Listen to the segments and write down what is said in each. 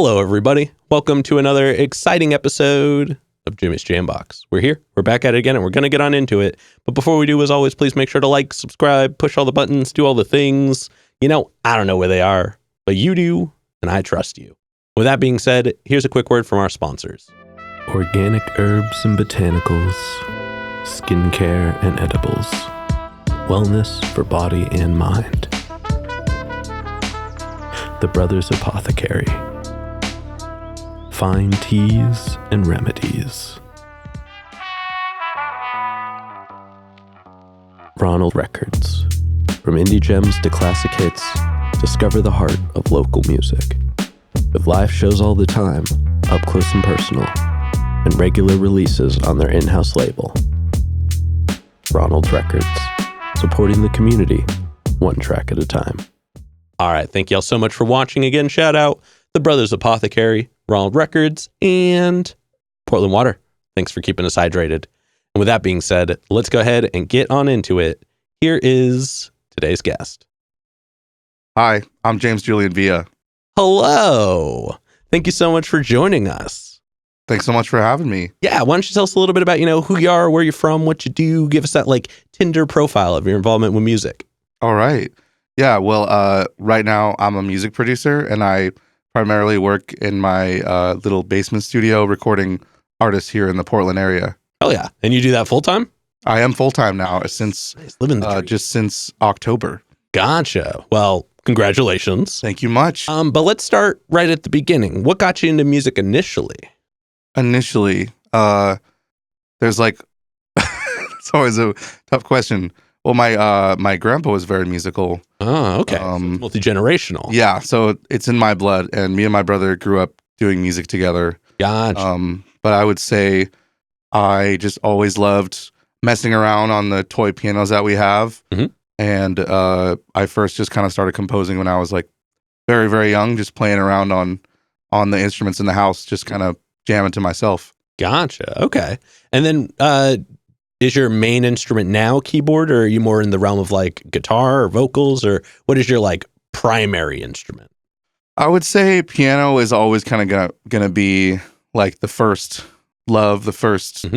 Hello, everybody. Welcome to another exciting episode of Jimmy's Jambox. We're here. We're back at it again, and we're going to get on into it. But before we do, as always, please make sure to like, subscribe, push all the buttons, do all the things. You know, I don't know where they are, but you do, and I trust you. With that being said, here's a quick word from our sponsors. Organic herbs and botanicals, skincare and edibles, wellness for body and mind. The Brothers Apothecary. Fine teas and remedies. Ronald Records. From indie gems to classic hits, discover the heart of local music. With live shows all the time, up close and personal, and regular releases on their in-house label. Ronald Records. Supporting the community, one track at a time. All right. Thank you all so much for watching. Again, shout out The Brothers Apothecary, Ronald Records, and Portland Water. Thanks for keeping us hydrated. And with that being said, let's go ahead and get on into it. Here is today's guest. Hi, I'm James Julian Villa. Hello. Thank you so much for joining us. Thanks so much for having me. Yeah. Why don't you tell us a little bit about, who you are, where you're from, what you do, give us that Tinder profile of your involvement with music. All right. Yeah, well, right now I'm a music producer, and I primarily work in my little basement studio recording artists here in the Portland area. Oh, yeah. And you do that full time? I am full-time now since living the dream. just since October. Gotcha. Well, congratulations. Thank you much. But let's start right at the beginning. What got you into music initially? There's it's always a tough question. Well, my grandpa was very musical. Oh, okay. So it's multi-generational. Yeah, so it's in my blood, and me and my brother grew up doing music together. Gotcha. But I would say I just always loved messing around on the toy pianos that we have. Mm-hmm. And I first just kind of started composing when I was very, very young, just playing around on the instruments in the house, just kind of jamming to myself. Gotcha. Okay. And then is your main instrument now keyboard, or are you more in the realm of guitar or vocals, or what is your primary instrument? I would say piano is always kind of gonna be the first love, the first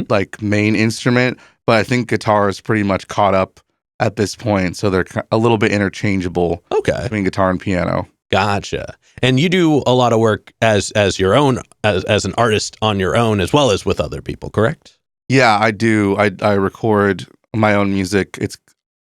main instrument. But I think guitar is pretty much caught up at this point, so they're a little bit interchangeable. Okay. Between guitar and piano. Gotcha. And you do a lot of work as your own, as an artist on your own, as well as with other people, correct? Yeah, I do. I record my own music. It's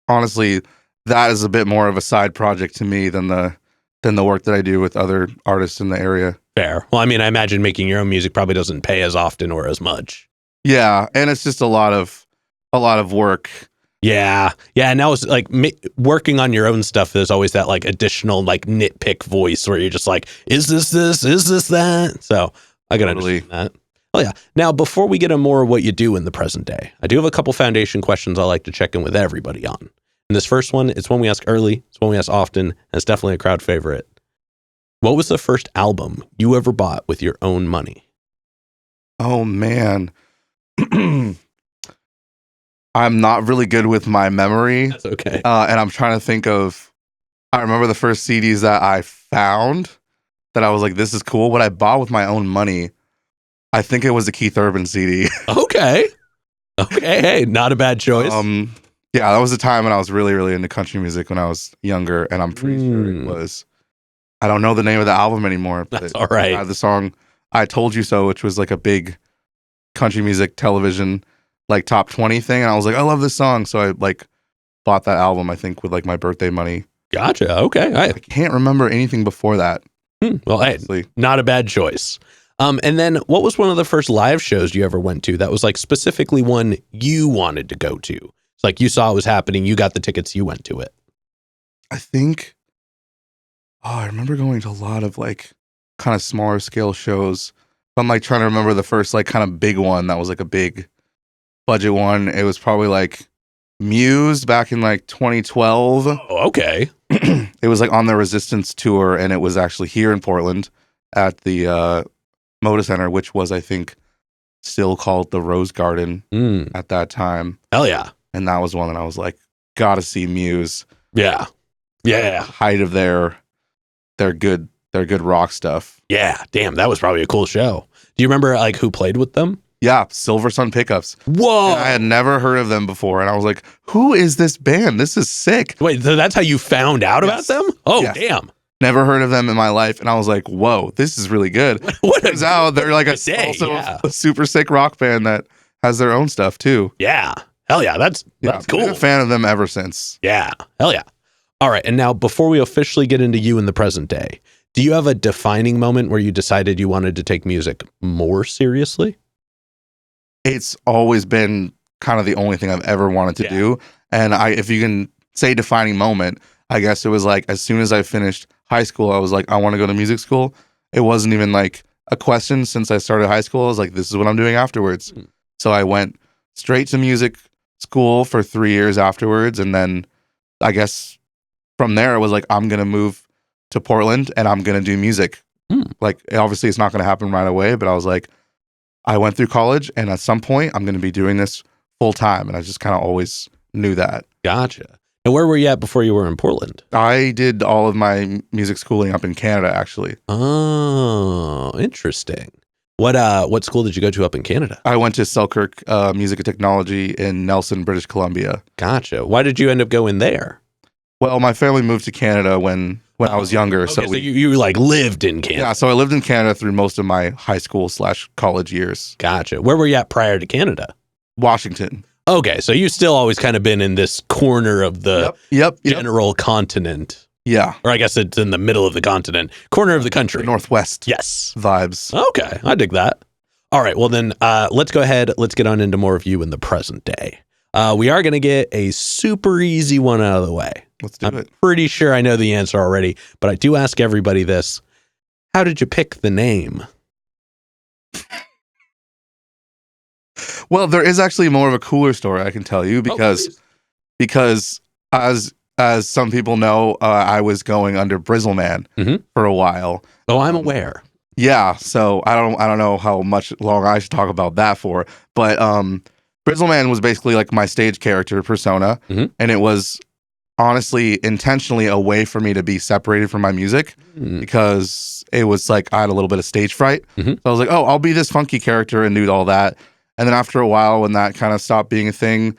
honestly, that is a bit more of a side project to me than the work that I do with other artists in the area. Fair. Well, I mean, I imagine making your own music probably doesn't pay as often or as much. Yeah, and it's just a lot of work. Yeah. Yeah, and now it's working on your own stuff, there's always that additional nitpick voice where you're just is this? Is this that? So I can understand that. Oh, yeah. Now, before we get into more of what you do in the present day, I do have a couple foundation questions I like to check in with everybody on. And this first one, it's one we ask early, it's one we ask often, and it's definitely a crowd favorite. What was the first album you ever bought with your own money? Oh, man. I'm not really good with my memory. That's okay. And I'm trying to think of, I remember the first CDs that I found that I was this is cool. What I bought with my own money, I think it was a Keith Urban CD. Okay. Hey, not a bad choice. Yeah, that was a time when I was really, really into country music when I was younger, and I'm pretty sure it was. I don't know the name of the album anymore. But That's all right. I had the song "I Told You So," which was a big country music television top 20 thing, and I was I love this song, so I bought that album. I think with my birthday money. Gotcha. Okay. I can't remember anything before that. Well, hey, not a bad choice. And then what was one of the first live shows you ever went to that was specifically one you wanted to go to? It's you saw it was happening, you got the tickets, you went to it. I think, I remember going to a lot of kind of smaller scale shows. I'm trying to remember the first kind of big one that was a big budget one. It was probably Muse back in 2012. Oh, okay. It was on the Resistance tour, and it was actually here in Portland at the Moda Center, which was, I think, still called the Rose Garden at that time. Hell yeah. And that was one that I was gotta see Muse. Yeah. Yeah. Height of their good their good rock stuff. Yeah, damn, that was probably a cool show. Do you remember like who played with them? Yeah, Silver Sun Pickups. Whoa! And I had never heard of them before, and I was like, "Who is this band? This is sick." Wait, so that's how you found out about them? Oh, Yes. damn! Never heard of them in my life, and I was like, "Whoa, this is really good." What Turns out they're like a super sick rock band that has their own stuff too. Yeah, hell yeah, that's cool. I've been a fan of them ever since. Yeah, hell yeah. All right, and now before we officially get into you in the present day, do you have a defining moment where you decided you wanted to take music more seriously? It's always been kind of the only thing I've ever wanted to do. And if you can say defining moment, I guess it was like as soon as I finished high school, I was like, I want to go to music school. It wasn't even like a question since I started high school. I was like, this is what I'm doing afterwards. So I went straight to music school for 3 years afterwards. And then I guess from there, it was like, I'm going to move to Portland and I'm going to do music. Like, obviously, it's not going to happen right away, but I was like, I went through college, and at some point, I'm going to be doing this full time. And I just kind of always knew that. Gotcha. And where were you at before you were in Portland? I did all of my music schooling up in Canada, actually. Oh, interesting. What school did you go to up in Canada? I went to Selkirk Music and Technology in Nelson, British Columbia. Gotcha. Why did you end up going there? Well, my family moved to Canada when I was younger. Okay, so you like lived in Canada. Yeah, so I lived in Canada through most of my high school / college years. Gotcha. Where were you at prior to Canada? Washington. Okay, so you've still always kind of been in this corner of the general continent. Yeah. Or I guess it's in the middle of the continent. Corner of the country. The Northwest. Yes. Vibes. Okay, I dig that. All right, well then, let's go ahead. Let's get on into more of you in the present day. We are going to get a super easy one out of the way. Let's do it. Pretty sure I know the answer already, but I do ask everybody this. How did you pick the name? Well, there is actually more of a cooler story I can tell you because as some people know, I was going under Brizzleman for a while. Oh, I'm aware. Yeah, so I don't know how much longer I should talk about that for, but Brizzleman was basically like my stage character persona, and it was honestly intentionally a way for me to be separated from my music because it was like I had a little bit of stage fright. So I was like, oh, I'll be this funky character and do all that. And then after a while, when that kind of stopped being a thing,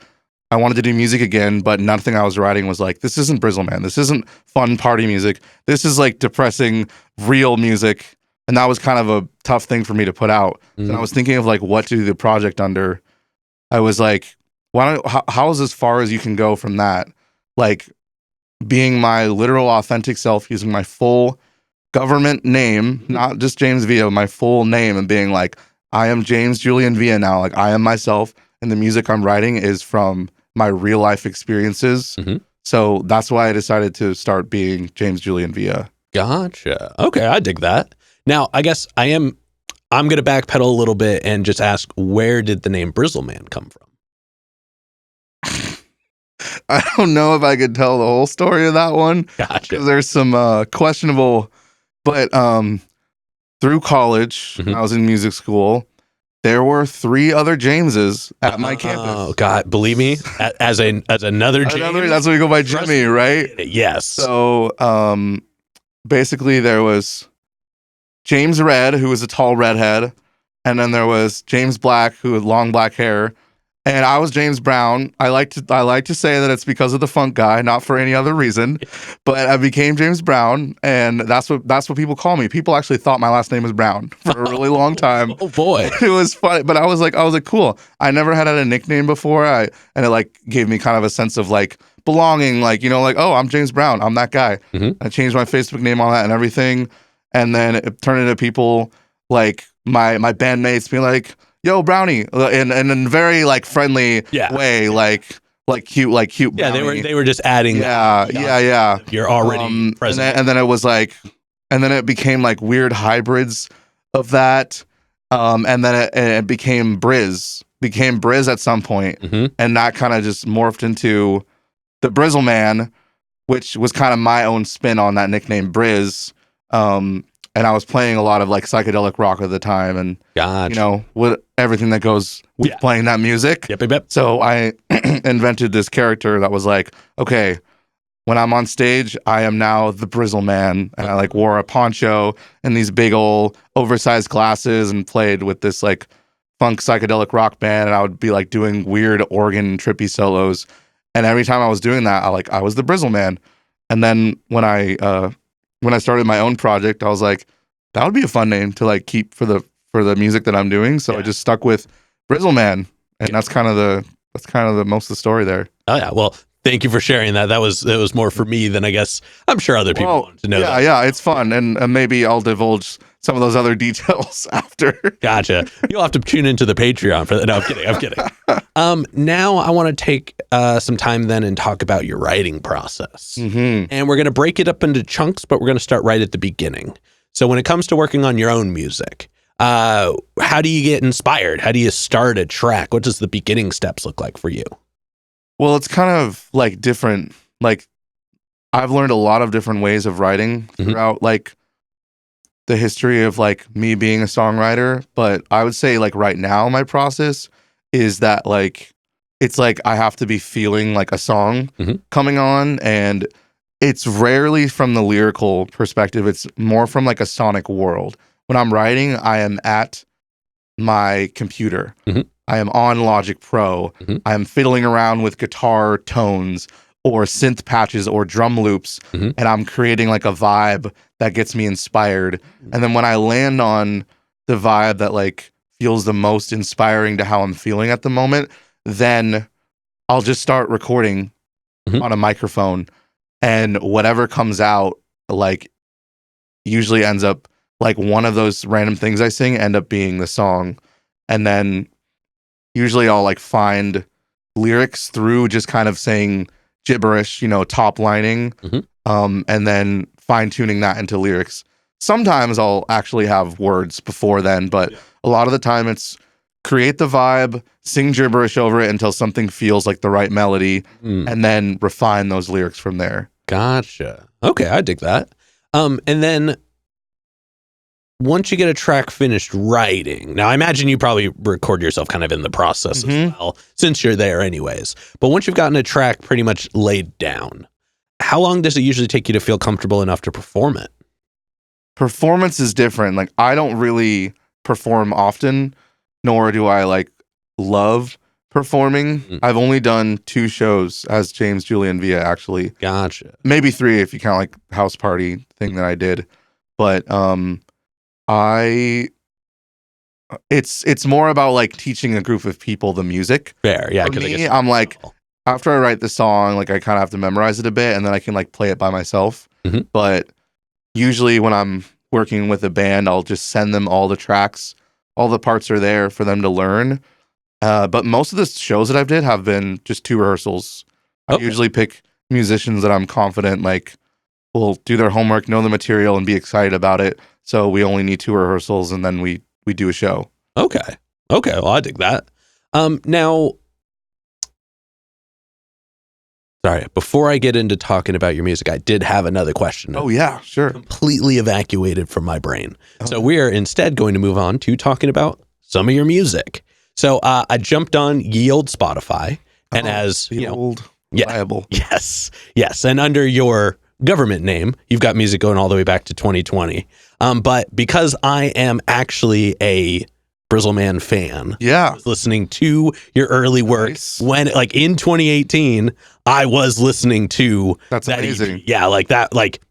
I wanted to do music again, but nothing I was writing was like, this isn't Brizzleman. This isn't fun party music. This is like depressing, real music. And that was kind of a tough thing for me to put out. And I was thinking of like what to do the project under. I was like, how is as far as you can go from that? Like being my literal authentic self, using my full government name, not just James Villa, my full name, and being like, I am James Julian Villa now. Like I am myself, and the music I'm writing is from my real life experiences. So that's why I decided to start being James Julian Villa. Gotcha. Okay, I dig that. Now, I guess I'm going to backpedal a little bit and just ask, where did the name Brizzleman come from? I don't know if I could tell the whole story of that one. Gotcha. There's some questionable, but through college, when I was in music school, there were 3 other Jameses at my campus. Oh God, believe me, as another James. That's what we go by, Jimmy, right? Yes. So basically, there was James Red, who was a tall redhead, and then there was James Black, who had long black hair, and I was James Brown. I like to say that it's because of the funk guy, not for any other reason, but I became James Brown, and that's what people call me. People actually thought my last name was Brown for a really long time. Oh boy, it was funny, but I was like, cool. I never had a nickname before. And it like gave me kind of a sense of like belonging, like like, oh, I'm James Brown, I'm that guy. I changed my Facebook name on that and everything. And then it turned into people like my bandmates being like, "Yo, Brownie," in a very like friendly way, like cute, Yeah, Brownie. they were just adding. Yeah. You're already present. And then it was like, and then it became like weird hybrids of that. And then it became Briz at some point, and that kind of just morphed into the Brizzleman, which was kind of my own spin on that nickname Briz. And I was playing a lot of like psychedelic rock at the time, and with everything that goes with playing that music. Yep. So I invented this character that was like, okay, when I'm on stage, I am now the Brizzle Man, and I like wore a poncho and these big old oversized glasses and played with this like funk psychedelic rock band, and I would be like doing weird organ trippy solos. And every time I was doing that, I was the Brizzle Man. And then when I started my own project, I was like, that would be a fun name to like keep for the music that I'm doing. So I just stuck with Brizzle Man, and that's kind of the most of the story there. Oh yeah, well, thank you for sharing that. It was more for me than I guess I'm sure other people wanted to know. Yeah, yeah, it's fun, and maybe I'll divulge some of those other details after. Gotcha. You'll have to tune into the Patreon for that. No, I'm kidding. Now I want to take some time then and talk about your writing process. Mm-hmm. And we're going to break it up into chunks, but we're going to start right at the beginning. So when it comes to working on your own music, how do you get inspired? How do you start a track? What does the beginning steps look like for you? Well, it's kind of like different. Like I've learned a lot of different ways of writing throughout like the history of like me being a songwriter. But I would say like right now my process is that like it's like I have to be feeling like a song coming on, and it's rarely from the lyrical perspective. It's more from like a sonic world. When I'm writing, I am at my computer. I am on Logic Pro. I am fiddling around with guitar tones or synth patches or drum loops, and I'm creating like a vibe that gets me inspired. And then when I land on the vibe that like feels the most inspiring to how I'm feeling at the moment, then I'll just start recording on a microphone, and whatever comes out like usually ends up like one of those random things I sing end up being the song. And then usually I'll like find lyrics through just kind of saying gibberish, top lining, and then fine tuning that into lyrics. Sometimes I'll actually have words before then, but a lot of the time it's create the vibe, sing gibberish over it until something feels like the right melody, and then refine those lyrics from there. Gotcha. Okay, I dig that. And then once you get a track finished writing, now I imagine you probably record yourself kind of in the process as well, since you're there anyways. But once you've gotten a track pretty much laid down, how long does it usually take you to feel comfortable enough to perform it? Performance is different. Like I don't really perform often, nor do I like love performing. I've only done 2 shows as James Julian Villa, actually. Gotcha. Maybe 3 if you count like house party thing that I did. But it's more about like teaching a group of people the music. Fair, yeah. For me, I'm like, after I write the song, like I kind of have to memorize it a bit, and then I can like play it by myself. But usually when I'm working with a band, I'll just send them all the tracks. All the parts are there for them to learn. But most of the shows that I've did have been just 2 rehearsals. I usually pick musicians that I'm confident like will do their homework, know the material, and be excited about it. So we only need 2 rehearsals, and then we do a show. Okay. Well, I dig that. Now, sorry, before I get into talking about your music, I did have another question. Oh, yeah, sure. Completely evacuated from my brain. So we are instead going to move on to talking about some of your music. So I jumped on ye old Spotify, and as the old reliable. Yes. And under your government name, you've got music going all the way back to 2020. But because I am actually a Brizzleman fan, I was listening to your early work when, like in 2018, I was listening to That's that amazing. EP. Yeah, like that. Like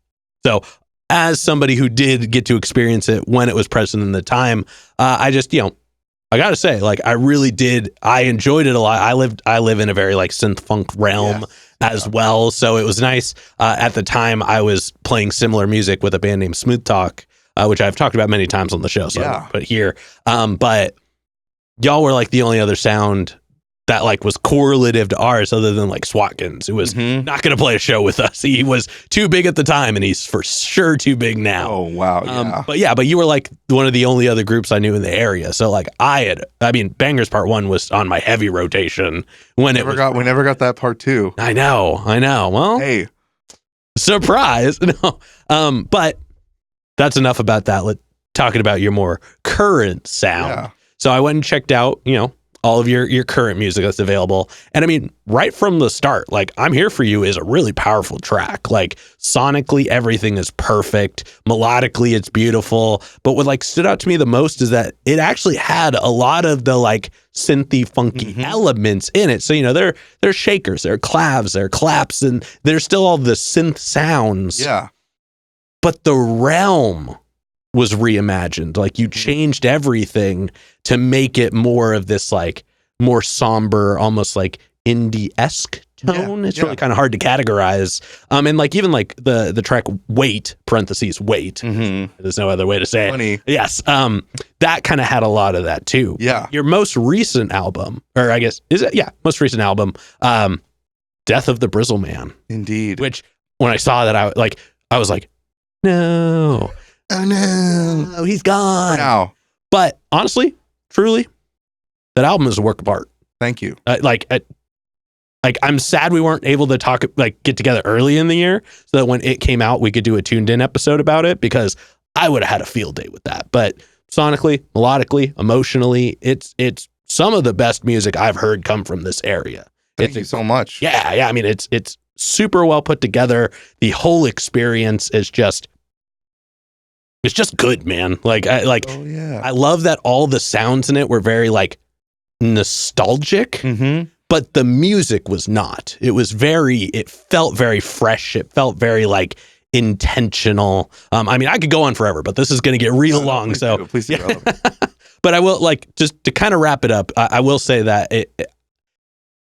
so. As somebody who did get to experience it when it was present in the time, I just I gotta say, like I really did. I enjoyed it a lot. I live in a very like synth funk realm as well, so it was nice. At the time, I was playing similar music with a band named Smooth Talk, which I've talked about many times on the show. So I won't put here, but y'all were like the only other sound that like was correlative to ours, other than like Swatkins, who was not going to play a show with us. He was too big at the time, and he's for sure too big now. Oh wow! But you were like one of the only other groups I knew in the area. So like Bangers Part 1 was on my heavy rotation when we never got that part 2. I know. Well, hey, surprise! No, but that's enough about that. Talking about your more current sound. Yeah. So I went and checked out, all of your current music that's available. And I mean, right from the start, like I'm Here For You is a really powerful track. Like sonically, everything is perfect. Melodically, it's beautiful. But what like stood out to me the most is that it actually had a lot of the like synthy, funky elements in it. So, you know, there's shakers, there are clavs, there are claps, and there's still all the synth sounds. Yeah. But the realm was reimagined. Like you changed everything to make it more of this like more somber, almost like indie-esque tone. It's really kind of hard to categorize. And like even like the track Wait, parentheses, Wait. There's no other way to say it. Yes. That kind of had a lot of that too. Yeah. Your most recent album, or I guess, is it? Yeah, most recent album, Death of the Brizzle Man. Indeed. Which when I saw that, I was like, no. Oh no. Oh, he's gone. Now. But honestly, truly, that album is a work of art. Thank you. I'm sad we weren't able to get together early in the year so that when it came out, we could do a tuned in episode about it, because I would have had a field day with that. But sonically, melodically, emotionally, it's some of the best music I've heard come from this area. Thank you so much. Yeah. I mean, it's super well put together. The whole experience is just, it's just good, man. I love that all the sounds in it were very like nostalgic, but the music was not. It felt very fresh. It felt very like intentional. I mean, I could go on forever, but this is going to get real long. Please do. But I will just to kind of wrap it up. I will say that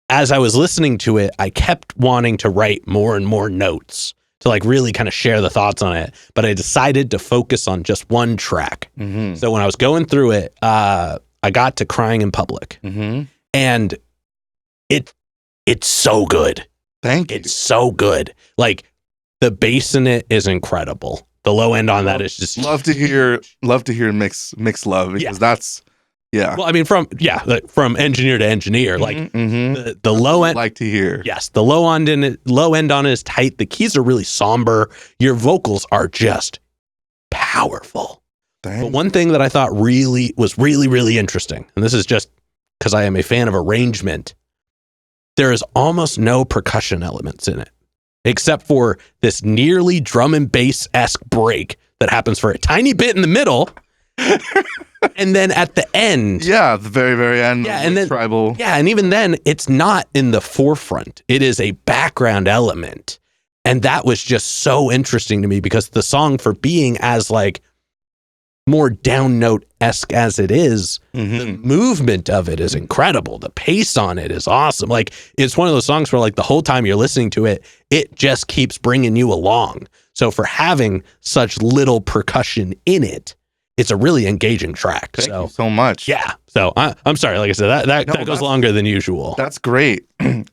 as I was listening to it, I kept wanting to write more and more notes to like really kind of share the thoughts on it. But I decided to focus on just one track. So when I was going through it, I got to Crying in Public, and it's so good. Thank you. It's so good. Like the bass in it is incredible. The low end on that is just love to hear mix love, because that's well, I mean, from engineer to engineer, like the low end, like to hear. Yes, the low end on it is tight. The keys are really somber. Your vocals are just powerful. But one thing that I thought was really interesting, and this is just because I am a fan of arrangement, there is almost no percussion elements in it, except for this nearly drum and bass-esque break that happens for a tiny bit in the middle. And then at the end, the very, very end, and then tribal, and even then, it's not in the forefront. It is a background element, and that was just so interesting to me, because the song, for being as like more down note-esque as it is, the movement of it is incredible. The pace on it is awesome. Like it's one of those songs where like the whole time you're listening to it, it just keeps bringing you along. So for having such little percussion in it, it's a really engaging track. Thank you so much. Yeah. So I'm sorry. Like I said, that goes longer than usual. That's great. I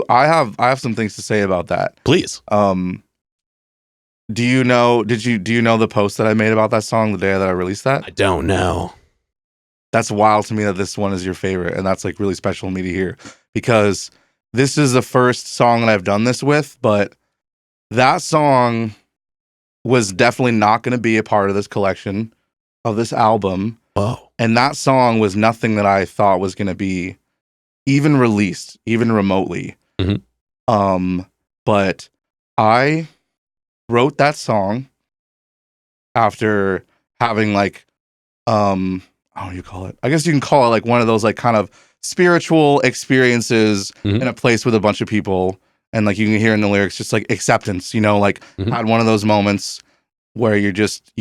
have some things to say about that. Please. Do you know the post that I made about that song the day that I released that? I don't know. That's wild to me that this one is your favorite, and that's like really special to me to hear, because this is the first song that I've done this with, but that song was definitely not going to be a part of this collection, of this album. Whoa. And that song was nothing that I thought was going to be even released, even remotely. But I wrote that song after having like, how do you call it? I guess you can call it like one of those like kind of spiritual experiences in a place with a bunch of people. And like you can hear in the lyrics, just like acceptance, like had one of those moments where you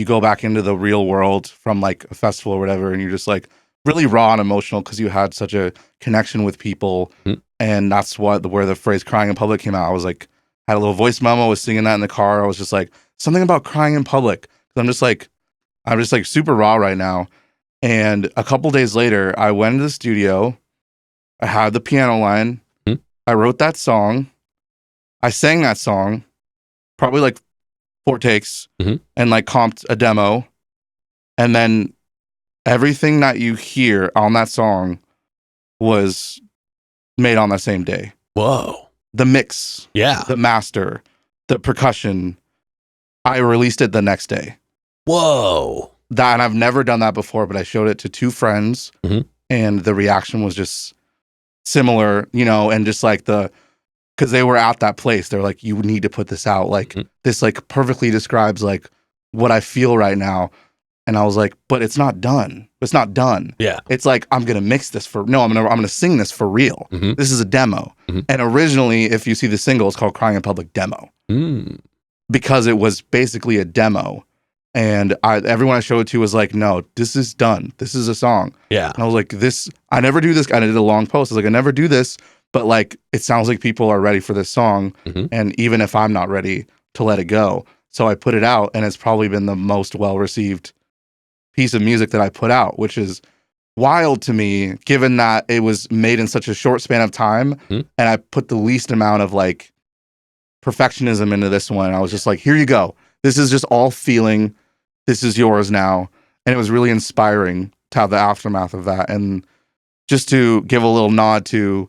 go back into the real world from like a festival or whatever, and you're just like really raw and emotional because you had such a connection with people. And that's where the phrase Crying in Public came out. I was like, had a little voice memo, was singing that in the car. I was just like, something about crying in public. I'm just like super raw right now. And a couple days later, I went into the studio. I had the piano line. I wrote that song. I sang that song, probably like 4 takes, and like comped a demo. And then everything that you hear on that song was made on that same day. Whoa. The mix, the master, the percussion, I released it the next day. Whoa. And I've never done that before, but I showed it to 2 friends, and the reaction was just similar, and just like because they were at that place. They're like, you need to put this out. Like this like perfectly describes like what I feel right now. And I was like, but it's not done. It's not done. Yeah. It's like, I'm going to mix this I'm going to sing this for real. This is a demo. And originally, if you see the single, it's called Crying in Public Demo. Because it was basically a demo. And everyone I showed it to was like, no, this is done. This is a song. Yeah. And I was like, I never do this. I did a long post. I was like, I never do this, but like, it sounds like people are ready for this song. And even if I'm not ready to let it go. So I put it out, and it's probably been the most well-received piece of music that I put out, which is wild to me, given that it was made in such a short span of time. And I put the least amount of like perfectionism into this one. I was just like, here you go. This is just all feeling. This is yours now. And it was really inspiring to have the aftermath of that. And just to give a little nod to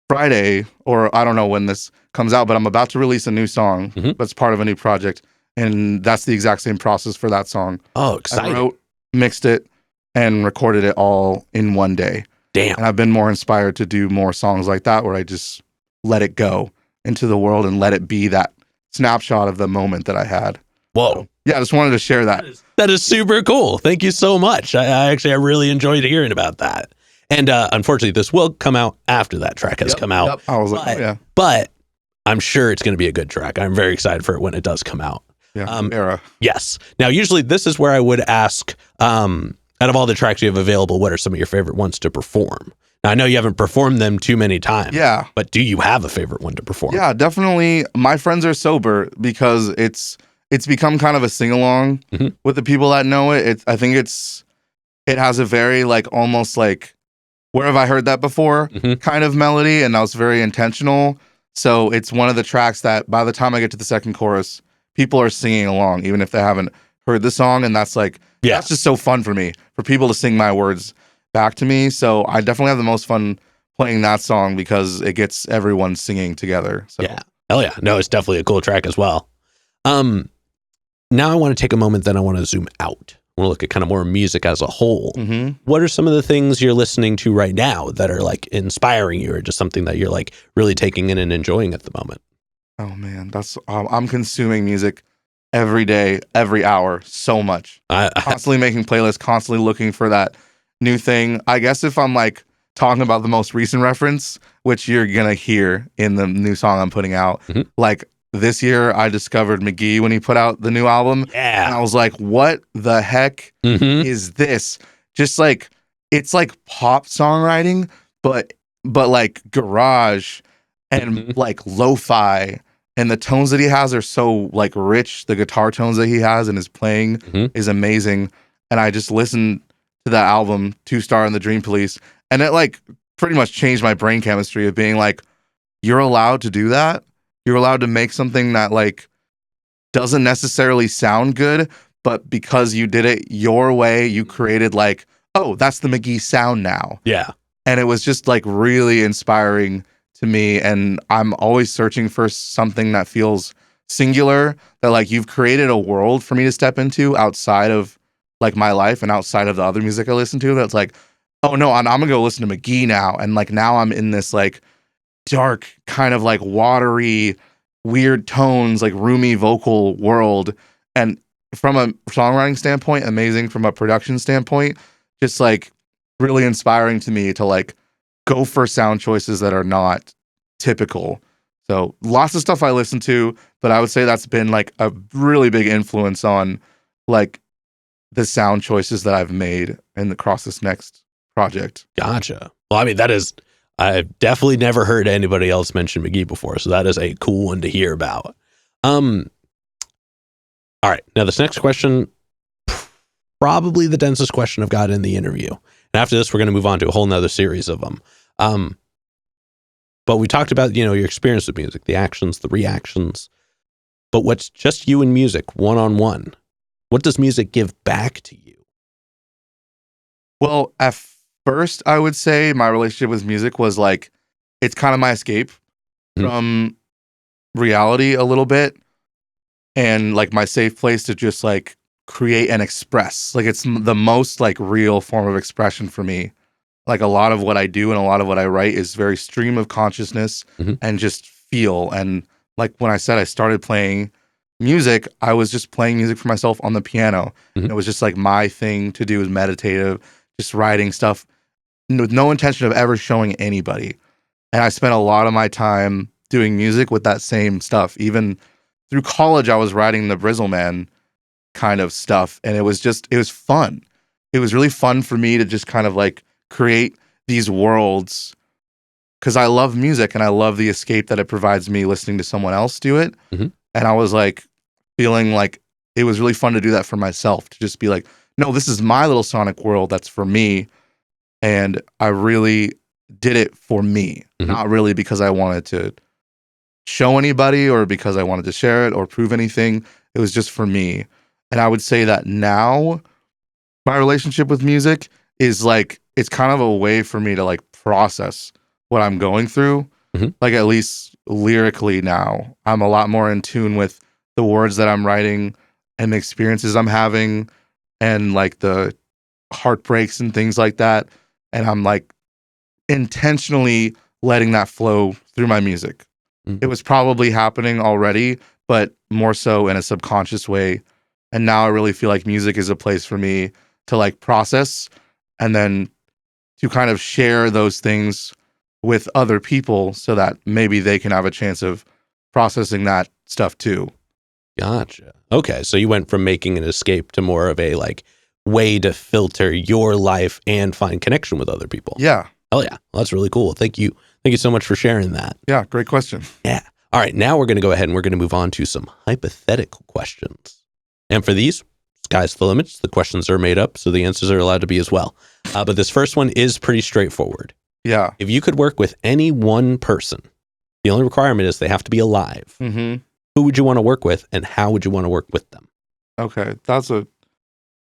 Friday, or I don't know when this comes out, but I'm about to release a new song that's part of a new project. And that's the exact same process for that song. Oh, exciting. I wrote, mixed it, and recorded it all in one day. Damn. And I've been more inspired to do more songs like that, where I just let it go into the world and let it be that snapshot of the moment that I had. Whoa. So, yeah, I just wanted to share that. That is super cool. Thank you so much. I really enjoyed hearing about that. And unfortunately, this will come out after that track has come out. I was like, yeah. But I'm sure it's going to be a good track. I'm very excited for it when it does come out. Yeah, era. Yes. Now, usually this is where I would ask, out of all the tracks you have available, what are some of your favorite ones to perform? Now, I know you haven't performed them too many times. Yeah. But do you have a favorite one to perform? Yeah, definitely. My Friends Are Sober, because it's become kind of a sing-along with the people that know it. I think it has a very like almost like, where have I heard that before kind of melody, and that was very intentional. So it's one of the tracks that by the time I get to the second chorus, people are singing along, even if they haven't heard the song. And that's like, that's just so fun for me, for people to sing my words back to me. So I definitely have the most fun playing that song because it gets everyone singing together. So. Yeah. Hell yeah. No, it's definitely a cool track as well. Now I want to take a moment, then I want to zoom out. I want to look at kind of more music as a whole. What are some of the things you're listening to right now that are like inspiring you, or just something that you're like really taking in and enjoying at the moment? Oh man, that's I'm consuming music every day, every hour, so much. Constantly making playlists, constantly looking for that new thing. I guess if I'm like talking about the most recent reference, which you're gonna hear in the new song I'm putting out, like this year I discovered McGee when he put out the new album. Yeah. And I was like, what the heck is this? Just like, it's like pop songwriting, but like garage and like lo-fi. And the tones that he has are so like rich. The guitar tones that he has and his playing is amazing. And I just listened to that album, 2-Star and the Dream Police, and it like pretty much changed my brain chemistry of being like, you're allowed to do that. You're allowed to make something that like doesn't necessarily sound good, but because you did it your way, you created like, oh, that's the McGee sound now. Yeah. And it was just like really inspiring to me. And I'm always searching for something that feels singular, that like you've created a world for me to step into outside of like my life and outside of the other music I listen to. That's like, oh no, I'm gonna go listen to McGee now. And like now I'm in this like dark, kind of like watery, weird tones, like roomy vocal world. And from a songwriting standpoint, amazing. From a production standpoint, just like really inspiring to me to like go for sound choices that are not typical. So lots of stuff I listen to, but I would say that's been like a really big influence on like the sound choices that I've made and across this next project. Gotcha. Well, I mean, I've definitely never heard anybody else mention McGee before, so that is a cool one to hear about. All right, now this next question, probably the densest question I've got in the interview. And after this, we're going to move on to a whole nother series of them. But we talked about, your experience with music, the actions, the reactions. But what's just you and music, one-on-one? What does music give back to you? Well, at first, I would say my relationship with music was like, it's kind of my escape from reality a little bit, and like my safe place to just like create and express. Like it's the most like real form of expression for me. like a lot of what I do and a lot of what I write is very stream of consciousness and just feel. And like when I said I started playing music, I was just playing music for myself on the piano. It was just like my thing to do, was meditative, just writing stuff with no intention of ever showing anybody. And I spent a lot of my time doing music with that same stuff. Even through college, I was writing the Brizzleman kind of stuff. And it was fun. It was really fun for me to just kind of like create these worlds, because I love music and I love the escape that it provides me listening to someone else do it. And I was like feeling like it was really fun to do that for myself, to just be like, no, this is my little sonic world that's for me. And I really did it for me, not really because I wanted to show anybody or because I wanted to share it or prove anything. It was just for me. And I would say that now my relationship with music is like, it's kind of a way for me to like process what I'm going through. Like, at least lyrically now, I'm a lot more in tune with the words that I'm writing and the experiences I'm having and like the heartbreaks and things like that. And I'm like intentionally letting that flow through my music. It was probably happening already, but more so in a subconscious way. And now I really feel like music is a place for me to like process and then to kind of share those things with other people so that maybe they can have a chance of processing that stuff too. Gotcha. Okay, so you went from making an escape to more of a like way to filter your life and find connection with other people. Yeah. Oh yeah, well, that's really cool. Thank you so much for sharing that. Yeah, great question. Yeah. All right, now we're going to go ahead and we're going to move on to some hypothetical questions. And for these, sky's the limits. The questions are made up, so the answers are allowed to be as well. But this first one is pretty straightforward. Yeah. If you could work with any one person, the only requirement is they have to be alive. Who would you want to work with, and how would you want to work with them? Okay, that's a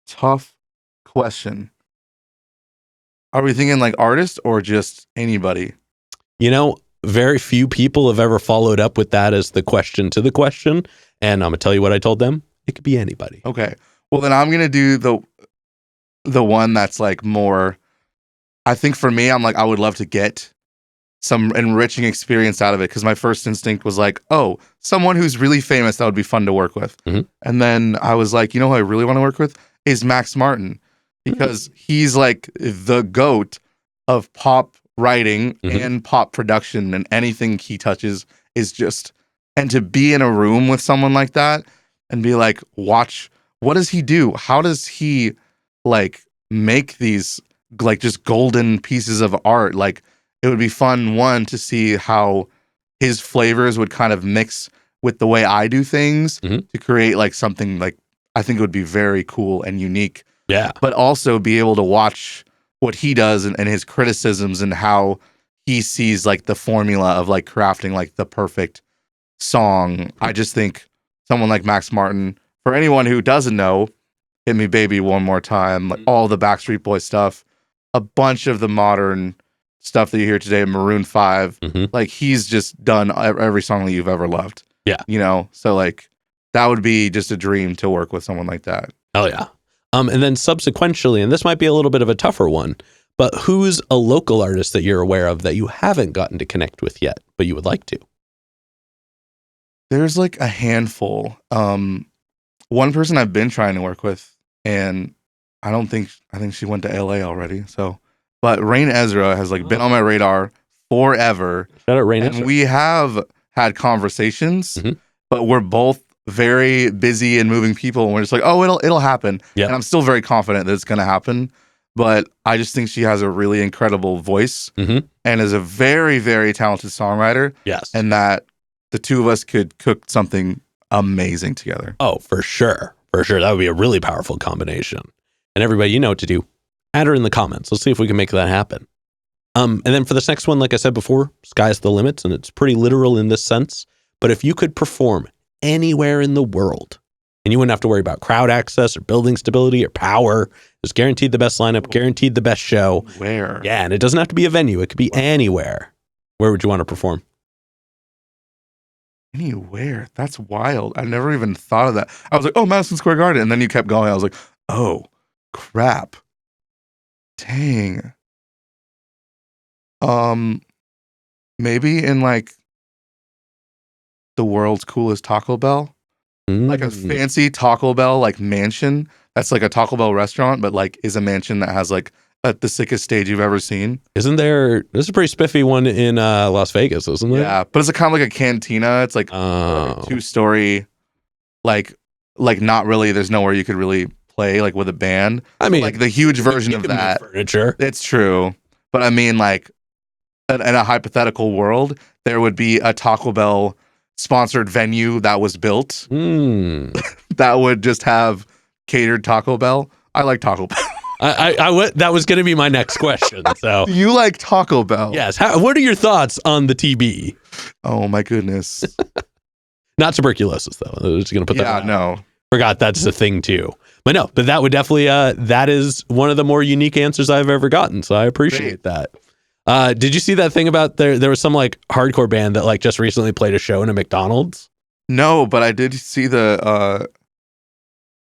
tough question. Are we thinking like artist or just anybody? You know, very few people have ever followed up with that as the question to the question. And I'm going to tell you what I told them. It could be anybody. Okay. Well, then I'm going to do the one that's like more, I think for me, I'm like, I would love to get some enriching experience out of it, because my first instinct was like, oh, someone who's really famous, that would be fun to work with. And then I was like, you know who I really want to work with is Max Martin, because he's like the GOAT of pop writing and pop production, and anything he touches is just, and to be in a room with someone like that and be like, watch, what does he do? How does he like make these like just golden pieces of art? Like, it would be fun, one, to see how his flavors would kind of mix with the way I do things to create like something like, I think it would be very cool and unique. Yeah. But also be able to watch what he does and his criticisms and how he sees like the formula of like crafting like the perfect song. I just think someone like Max Martin, for anyone who doesn't know, Hit Me Baby One More Time, like all the Backstreet Boys stuff, a bunch of the modern stuff that you hear today, Maroon 5, like he's just done every song that you've ever loved. Yeah. You know, so like that would be just a dream to work with someone like that. Oh yeah. And then subsequently, and this might be a little bit of a tougher one, but who's a local artist that you're aware of that you haven't gotten to connect with yet, but you would like to? There's like a handful. One person I've been trying to work with, and I think she went to LA already. So, but Rain Ezra has like been on my radar forever. Shout out Rain and Ezra. we have had conversations, but we're both very busy and moving people, and we're just like, oh, it'll happen. Yep. And I'm still very confident that it's going to happen. But I just think she has a really incredible voice and is a very, very talented songwriter. Yes. And that the two of us could cook something amazing together. Oh, for sure. For sure. That would be a really powerful combination. And everybody, you know what to do. Add her in the comments. Let's see if we can make that happen. And then for this next one, like I said before, sky's the limits, and it's pretty literal in this sense. But if you could perform anywhere in the world, and you wouldn't have to worry about crowd access or building stability or power, just guaranteed the best lineup, guaranteed the best show. Where? Yeah, and it doesn't have to be a venue. It could be anywhere. Where would you want to perform? Anywhere? That's wild. I never even thought of that. I was like, oh, Madison Square Garden. And then you kept going. I was like, oh, crap. Dang. Maybe in like the world's coolest Taco Bell, like a fancy Taco Bell like mansion. That's like a Taco Bell restaurant, but like is a mansion that has like the sickest stage you've ever seen. Isn't there? There's a pretty spiffy one in Las Vegas, isn't there? Yeah, but it's a kind of like a cantina. It's like a 2-story, like not really. There's nowhere you could really play like with a band. I mean, like the huge version of that furniture. It's true, but I mean, like in a hypothetical world, there would be a Taco Bell sponsored venue that was built that would just have catered Taco Bell. I like Taco Bell. That was going to be my next question. So you like Taco Bell? Yes. What are your thoughts on the TB? Oh my goodness. Not tuberculosis though. I was going to put that. Yeah, no. Forgot that's a thing too. But no, but that would definitely that is one of the more unique answers I've ever gotten. So I appreciate that. Did you see that thing about there was some like hardcore band that like just recently played a show in a McDonald's? No, but I did see the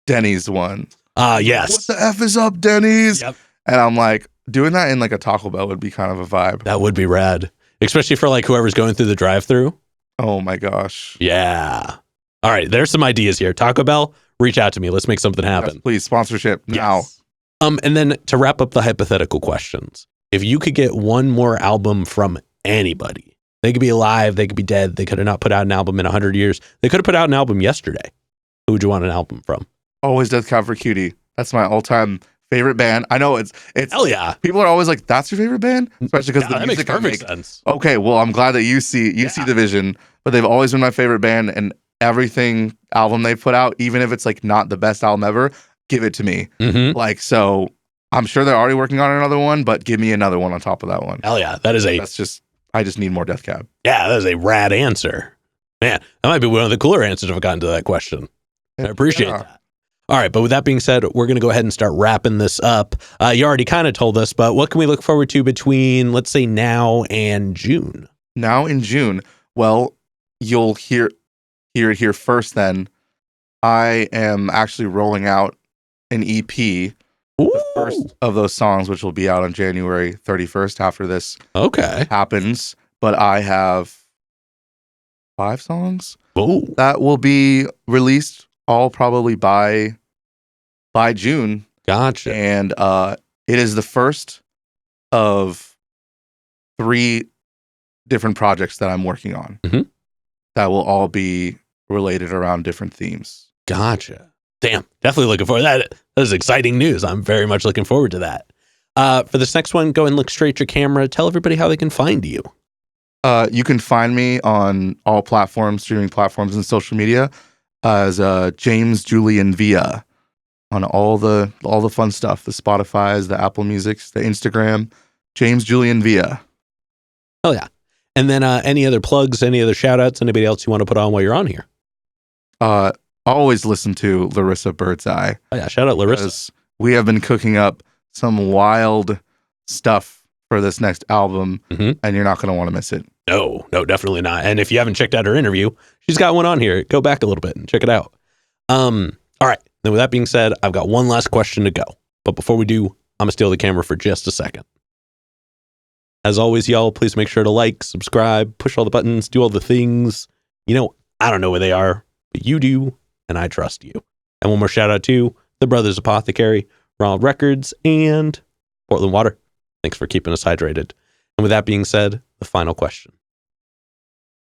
Denny's one. Yes. What the F is up, Denny's? Yep. And I'm like, doing that in like a Taco Bell would be kind of a vibe. That would be rad. Especially for like whoever's going through the drive-thru. Oh my gosh. Yeah. All right, there's some ideas here. Taco Bell, reach out to me. Let's make something happen. Yes, please, sponsorship now. Yes. And then to wrap up the hypothetical questions, if you could get one more album from anybody, they could be alive, they could be dead, they could have not put out an album in 100 years, they could have put out an album yesterday. Who would you want an album from? Always Death Cab for Cutie. That's my all-time favorite band. I know it's hell yeah. People are always like, "That's your favorite band," especially because the music makes perfect sense. Okay, well, I'm glad that you see the vision. But they've always been my favorite band, and everything album they put out, even if it's like not the best album ever, give it to me. Like, so I'm sure they're already working on another one, but give me another one on top of that one. Hell yeah, I just need more Death Cab. Yeah, that is a rad answer. Man, that might be one of the cooler answers I've gotten to that question. I appreciate that. All right, but with that being said, we're going to go ahead and start wrapping this up. You already kind of told us, but what can we look forward to between, let's say, now and June? Now in June, well, you'll hear it here first then. I am actually rolling out an EP, the first of those songs, which will be out on January 31st after this happens. But I have 5 songs that will be released all probably by June. Gotcha. And it is the first of 3 different projects that I'm working on that will all be related around different themes. Gotcha. Damn, definitely looking forward to that. That is exciting news. I'm very much looking forward to that. For this next one, go and look straight at your camera. Tell everybody how they can find you. You can find me on all platforms, streaming platforms, and social media as James Julian Villa on all the fun stuff, the Spotify's, the Apple Music's, the Instagram, James Julian Villa. Oh yeah. And then any other plugs, any other shout outs, anybody else you want to put on while you're on here? Always listen to Larissa Birdseye. Oh yeah, shout out Larissa. We have been cooking up some wild stuff for this next album, and you're not going to want to miss it. No, definitely not. And if you haven't checked out her interview, she's got one on here. Go back a little bit and check it out. All right. Then with that being said, I've got one last question to go. But before we do, I'm going to steal the camera for just a second. As always, y'all, please make sure to like, subscribe, push all the buttons, do all the things. You know, I don't know where they are, but you do, and I trust you. And one more shout out to the Brothers Apothecary, Raw Records, and Portland Water. Thanks for keeping us hydrated. And with that being said, the final question.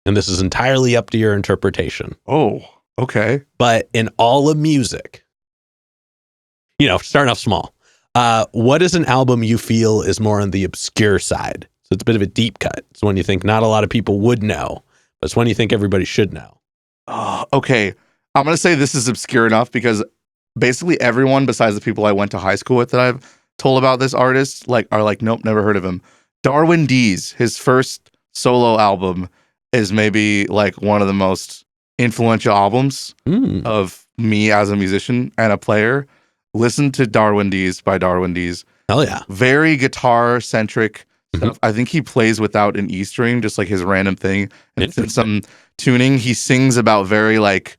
And this is entirely up to your interpretation. Oh, okay. But in all of music, starting off small, what is an album you feel is more on the obscure side? So it's a bit of a deep cut. It's one you think not a lot of people would know, but it's one you think everybody should know. Okay. I'm going to say this is obscure enough because basically everyone besides the people I went to high school with that I've told about this artist are like, nope, never heard of him. Darwin Dees, his first solo album, is maybe like one of the most influential albums of me as a musician and a player. Listen to Darwin Dees by Darwin Dees. Hell yeah. Very guitar centric stuff. I think he plays without an E string, just like his random thing. And it's in some tuning. He sings about very like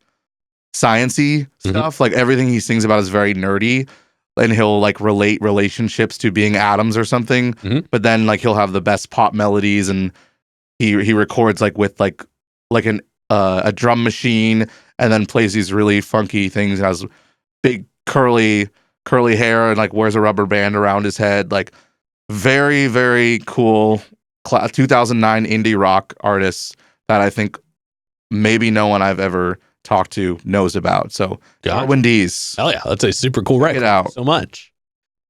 sciencey stuff. Like everything he sings about is very nerdy. and he'll like relate relationships to being atoms or something. Mhm. But then like he'll have the best pop melodies, and he records like with like a drum machine, and then plays these really funky things. And has big curly hair, and like wears a rubber band around his head. Like very, very cool 2009 indie rock artist that I think maybe no one I've ever talked to knows about. So Darwin D's. Hell yeah, that's a super cool record. Check it out. So much.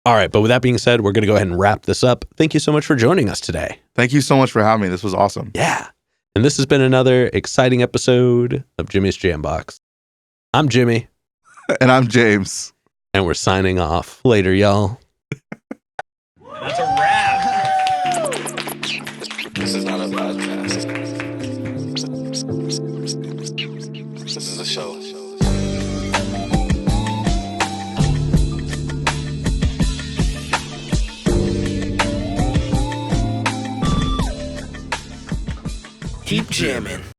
All right, but with that being said, we're going to go ahead and wrap this up. Thank you so much for joining us today. Thank you so much for having me. This was awesome. Yeah. And this has been another exciting episode of Jimmy's Jambox. I'm Jimmy. And I'm James. And we're signing off. Later, y'all. That's a wrap. This is not a podcast. This is a show. Keep jamming.